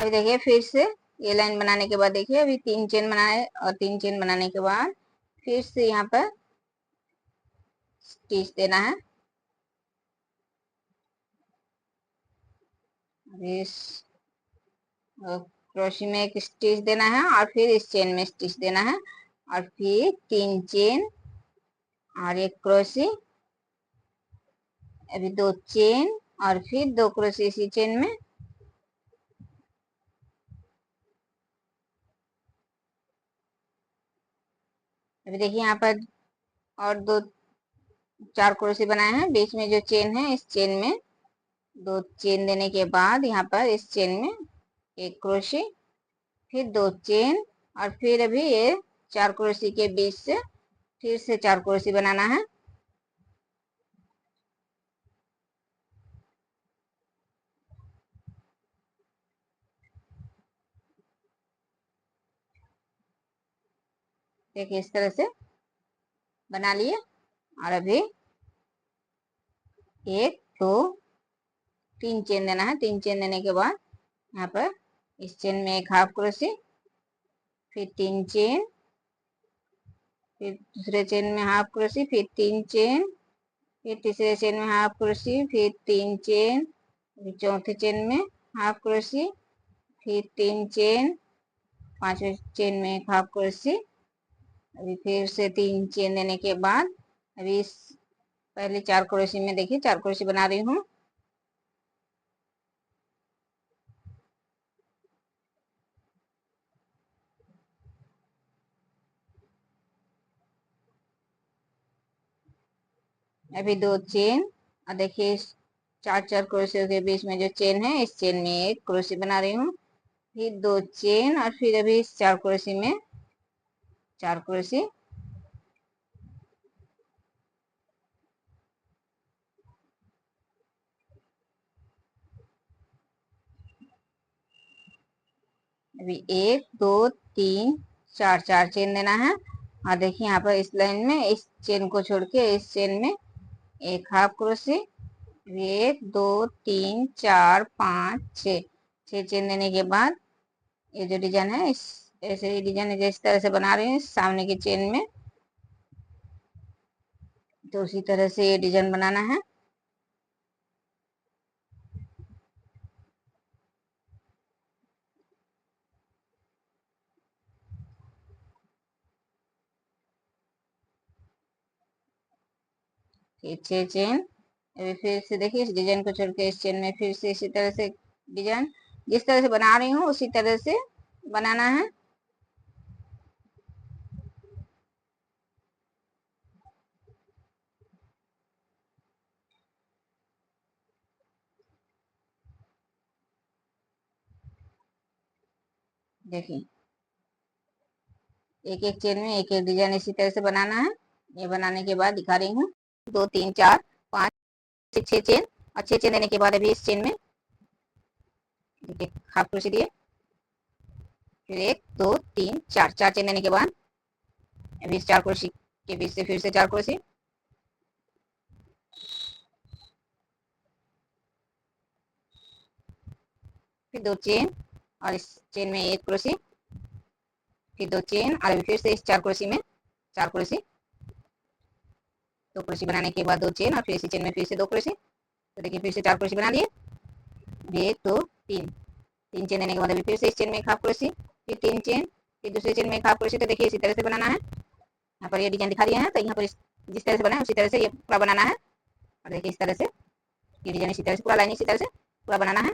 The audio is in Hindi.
अभी देखिए फिर से ये लाइन बनाने के बाद देखिए अभी 3 चेन बनाए और 3 चेन बनाने के बाद फिर से यहाँ पर स्टिच देना है। इस क्रोशे में एक स्टिच देना है और फिर इस चेन में स्टिच देना है और फिर 3 चेन और एक क्रोशे, अभी 2 चेन और फिर 2 क्रोशे इसी चेन में। अभी देखिए यहाँ पर और 4 क्रोशे बनाए हैं। बीच में जो चेन है इस चेन में 2 चेन देने के बाद यहाँ पर इस चेन में एक क्रोशे, फिर 2 चेन और फिर अभी ये 4 क्रोशे के बीच से फिर से 4 क्रोशे बनाना है। देखिए इस तरह से बना लिए और अभी 1 2 3 चेन देना है। 3 चेन देने के बाद यहाँ पर इस चेन में एक हाफ क्रोशे, फिर 3 चेन, फिर दूसरे चेन में हाफ क्रोशे, फिर 3 चेन, फिर तीसरे चेन में हाफ क्रोशे, फिर 3 चेन, फिर चौथे चेन में हाफ क्रोशे, फिर 3 चेन, पांचवें चेन में एक हाफ क्रोशे। अभी फिर से 3 चेन देने के बाद अभी इस पहले 4 क्रोशे में देखिए 4 क्रोशे बना रही हूँ। अभी 2 चेन और देखिए 4 क्रोशे के बीच में जो चेन है इस चेन में एक क्रोशे बना रही हूँ, फिर 2 चेन और फिर अभी इस 4 क्रोशे में 4 क्रोशे। अभी 1 2 3 4 4 चेन देना है और देखिए यहाँ पर इस लाइन में इस चेन को छोड़ के इस चेन में एक हाफ क्रोशे। 1 2 3 4 5 6 6 चेन देने के बाद ये जो डिजाइन है इस ऐसे ही डिजाइन जिस तरह से बना रहे हैं सामने की चेन में, तो उसी तरह से ये डिजाइन बनाना है। ये 6 चेन। अभी फिर से देखिए इस डिजाइन को छोड़ के इस चेन में फिर से इसी तरह से डिजाइन जिस तरह से बना रही हूँ उसी तरह से बनाना है। देखिए एक एक चेन में एक एक डिजाइन इसी तरह से बनाना है। ये बनाने के बाद दिखा रही हूँ 2 3 4 5 6 चेन और 6 चेन देने के बाद अभी इस चेन में देखिए हाफ क्रोशे दिए, फिर 1 2 3 4 4 चेन देने के बाद अभी इस 4 क्रोशे के बीच से फिर से 4 क्रोशे, फिर 2 चेन और इस चेन में एक क्रोशे, फिर 2 चेन और अभी फिर से इस 4 क्रोशे में 4 क्रोशे, 2 क्रोशे बनाने के बाद 2 चेन और फिर इसी चेन में फिर से 2 क्रोशे। तो देखिए फिर से 4 क्रोशे बना लिए। 1 2 3 3 चेन देने के बाद अभी फिर से इस चेन में एक हाफ क्रोशे, फिर 3 चेन, फिर दूसरे चेन में एक हाफ क्रोशे। तो देखिए इसी तरह से बनाना है। यहाँ पर ये डिजाइन दिखा रही है तो यहाँ पर जिस तरह से बना है उसी तरह से ये पूरा बनाना है। और देखिए इस तरह से ये डिजाइन इसी तरह से पूरा लाइन इसी तरह से पूरा बनाना है।